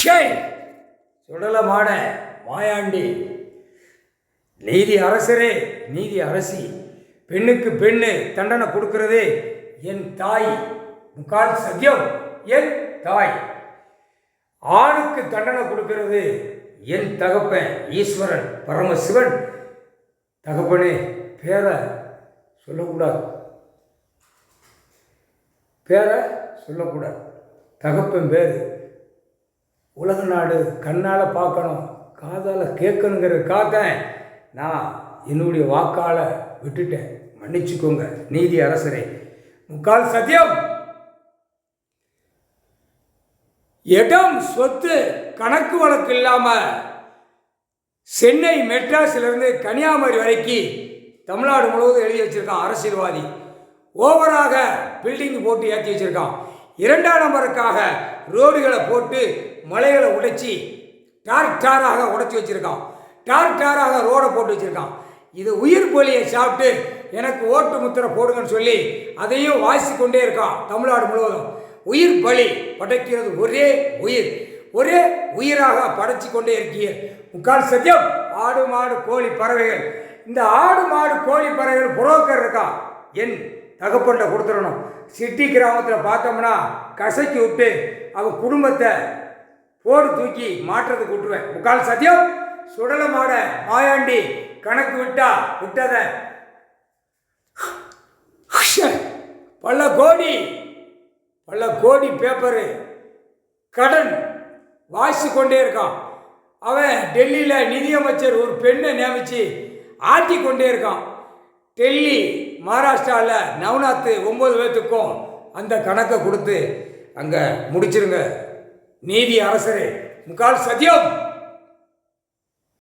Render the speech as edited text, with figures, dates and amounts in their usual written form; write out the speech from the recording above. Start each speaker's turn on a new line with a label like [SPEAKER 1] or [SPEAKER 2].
[SPEAKER 1] சுடலமான மாயாண்டி, நீதி அரசரே, நீதி அரசி, பெண்ணுக்கு பெண்ணு தண்டனை கொடுக்கிறது என் தாய். முக்கால் சத்தியம் என் தாய். ஆணுக்கு தண்டனை கொடுக்கிறது என் தகப்பன் ஈஸ்வரன் பரமசிவன். தகப்பனே, பேரை சொல்லக்கூடாது, பேரை சொல்லக்கூடாது. தகப்பன் பேர் உலக நாடு கண்ணால் பார்க்கணும், காதால் கேட்கணுங்கிறதுக்காக நான் என்னுடைய வாக்கால் விட்டுட்டேன். மன்னிச்சுக்கோங்க நீதி அரசரே. முக்கால் சத்தியம். இடம் சொத்து கணக்கு வழக்கு இல்லாமல் சென்னை மெட்ராஸிலிருந்து கன்னியாகுமரி வரைக்கும் தமிழ்நாடு முழுவதும் எழுதி வச்சிருக்கான் அரசியல்வாதி. ஓவராக பில்டிங் போட்டு ஏற்றி வச்சிருக்கான். 2ஆம் நம்பருக்காக ரோடுகளை போட்டு மலைகளை உடைச்சி டாராக உடைச்சி வச்சிருக்கான். டாராக ரோடை போட்டு வச்சிருக்கான். இது உயிர் பலியை சாப்பிட்டு எனக்கு ஓட்டு முத்திரை போடுங்கன்னு சொல்லி அதையும் வாசி கொண்டே இருக்கான். தமிழ்நாடு முழுவதும் உயிர் பலி படைக்கிறது ஒரே உயிர், ஒரே உயிராக படைச்சி கொண்டே இருக்கிய. முக்கால் சத்தியம். ஆடு மாடு கோழி பறவைகள், இந்த ஆடு மாடு கோழி பறவைகள் புரோக்கர் இருக்கா, என் தகப்பன்ட்ட கொடுத்துடணும். சிட்டி கிராமத்தில் பார்த்தோம்னா கசக்கி விட்டு அவன் குடும்பத்தை போடு தூக்கி மாற்றத்துக்கு விட்டுருவேன். முக்கால் சத்தியம். சுடலமாட மாயாண்டி, கணக்கு விட்டத பல கோடி பேப்பரு கடன் வாசி கொண்டே இருக்கான். அவன் டெல்லியில் நிதியமைச்சர் ஒரு பெண்ணை நியமித்து ஆட்டி கொண்டே இருக்கான். டெல்லி மகாராஷ்டிராவில் நவநாத் 9 பேர்த்துக்கும் அந்த கணக்கை கொடுத்து அங்கே முடிச்சிருங்க நீதி அரசரே. முக்கால் சத்தியம்.